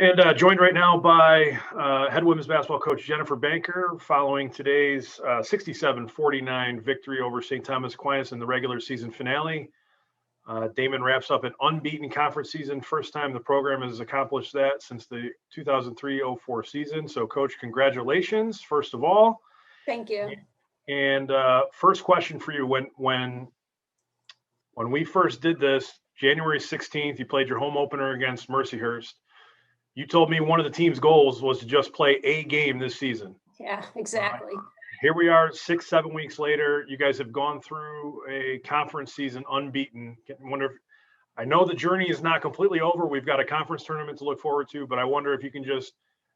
And joined right now by head women's basketball coach Jenepher Banker following today's 67-49 victory over St. Thomas Aquinas in the regular season finale. Daemen wraps up an unbeaten conference season. First time the program has accomplished that since the 2003-04 season. So, Coach, congratulations, first of all. Thank you. And first question for you: when we first did this, January 16th, you played your home opener against Mercyhurst. You told me one of the team's goals was to just play a game this season. Yeah, exactly. Here we are 6-7 weeks later. You guys have gone through a conference season unbeaten. I know the journey is not completely over. We've got a conference tournament to look forward to, but I wonder if you can just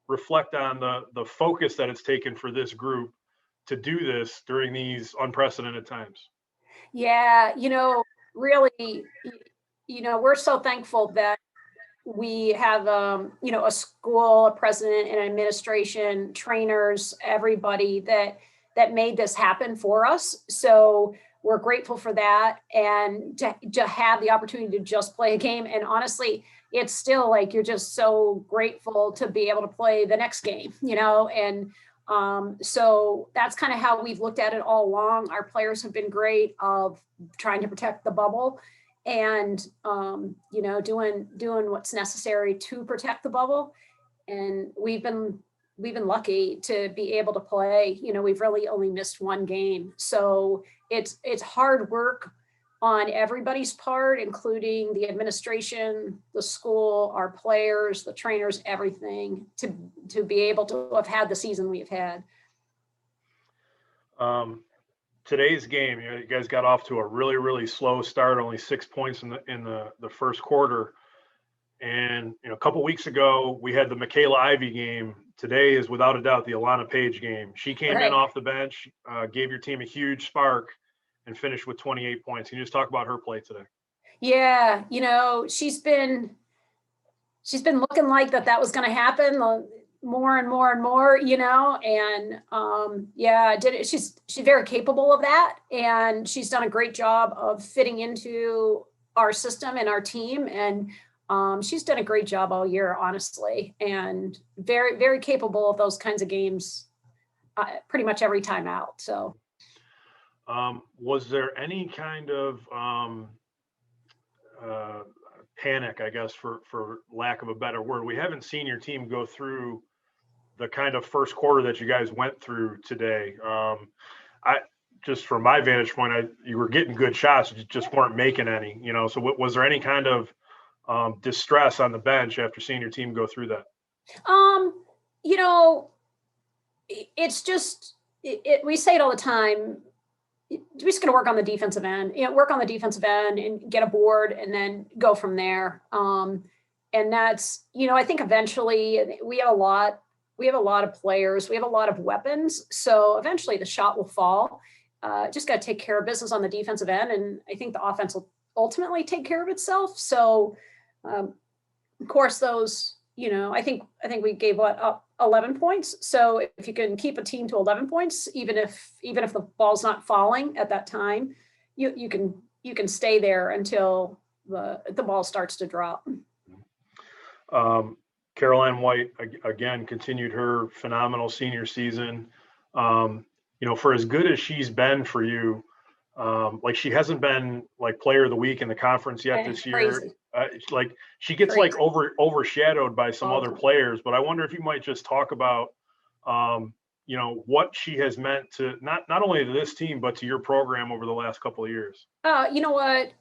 reflect on the focus that it's taken for this group to do this during these unprecedented times. Yeah, really, we're so thankful that we have, a school, a president, and administration, trainers, everybody that made this happen for us. So we're grateful for that, and to have the opportunity to just play a game. And honestly, it's still like you're just so grateful to be able to play the next game, and so that's kind of how we've looked at it all along. Our players have been great of trying to protect the bubble and doing what's necessary to protect the bubble. And we've been lucky to be able to play. We've really only missed one game, so it's hard work on everybody's part, including the administration, the school, our players, the trainers, everything, to be able to have had the season we've had. Today's game, you guys got off to a really, really slow start, only 6 points in the first quarter. And a couple weeks ago, we had the Michaela Ivy game. Today is without a doubt the Alana Page game. She came in off the bench, gave your team a huge spark, and finished with 28 points. Can you just talk about her play today? Yeah, she's been looking like that was going to happen more and more and more, and she's very capable of that, and she's done a great job of fitting into our system and our team, and she's done a great job all year, honestly, and very, very capable of those kinds of games pretty much every time out. So was there any kind of panic, I guess, for lack of a better word? We haven't seen your team go through the kind of first quarter that you guys went through today. I just from my vantage point, you were getting good shots, you just weren't making any. So was there any kind of distress on the bench after seeing your team go through that? It's just we say it all the time. We're just going to work on the defensive end, and get a board and then go from there. And that's, I think eventually we have a lot of players, we have a lot of weapons. So eventually the shot will fall. Just got to take care of business on the defensive end. And I think the offense will ultimately take care of itself. So, of course, those, I think we gave up 11 points. So if you can keep a team to 11 points, even if the ball's not falling at that time, you can stay there until the ball starts to drop. Caroline White again continued her phenomenal senior season. For as good as she's been for you, she hasn't been like player of the week in the conference yet this year. She gets crazy. Overshadowed by some other players, but I wonder if you might just talk about what she has meant to not only to this team but to your program over the last couple of years. You know what?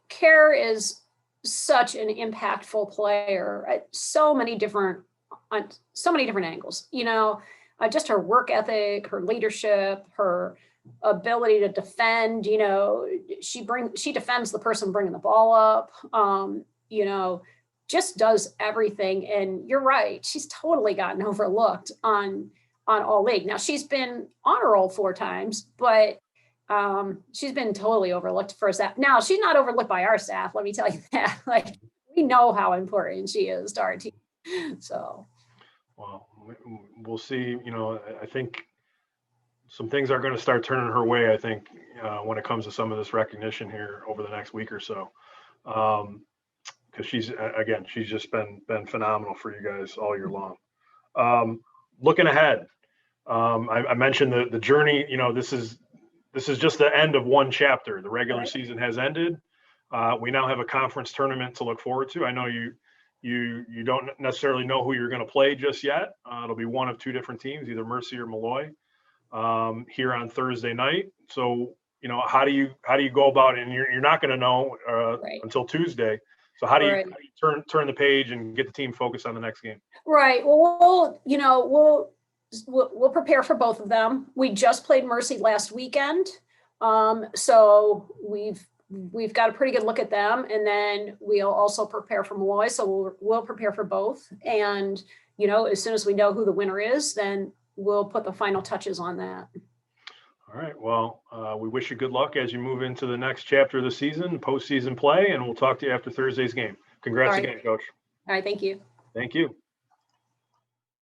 Care is such an impactful player at so many different angles. Just her work ethic, her leadership, her ability to defend. She defends the person bringing the ball up. Just does everything. And you're right, she's totally gotten overlooked on all league. Now she's been on a roll 4 times, but she's been totally overlooked for that. Now she's not overlooked by our staff. Let me tell you that. We know how important she is to our team. So, well, we'll see. I think some things are going to start turning her way. I think when it comes to some of this recognition here over the next week or so. because she's just been phenomenal for you guys all year long. Looking ahead, I mentioned the journey. This is just the end of one chapter. The regular season has ended. We now have a conference tournament to look forward to. I know you don't necessarily know who you're going to play just yet. It'll be one of two different teams, either Mercy or Malloy, here on Thursday night. So, how do you go about it? And you're not going to know until Tuesday. So how do you turn the page and get the team focused on the next game? Right. Well, we'll prepare for both of them. We just played Mercy last weekend. So we've got a pretty good look at them, and then we'll also prepare for Malloy. So we'll prepare for both. And, as soon as we know who the winner is, then we'll put the final touches on that. All right. Well, we wish you good luck as you move into the next chapter of the season, postseason play, and we'll talk to you after Thursday's game. Congrats again, Coach. All right. Thank you. Thank you.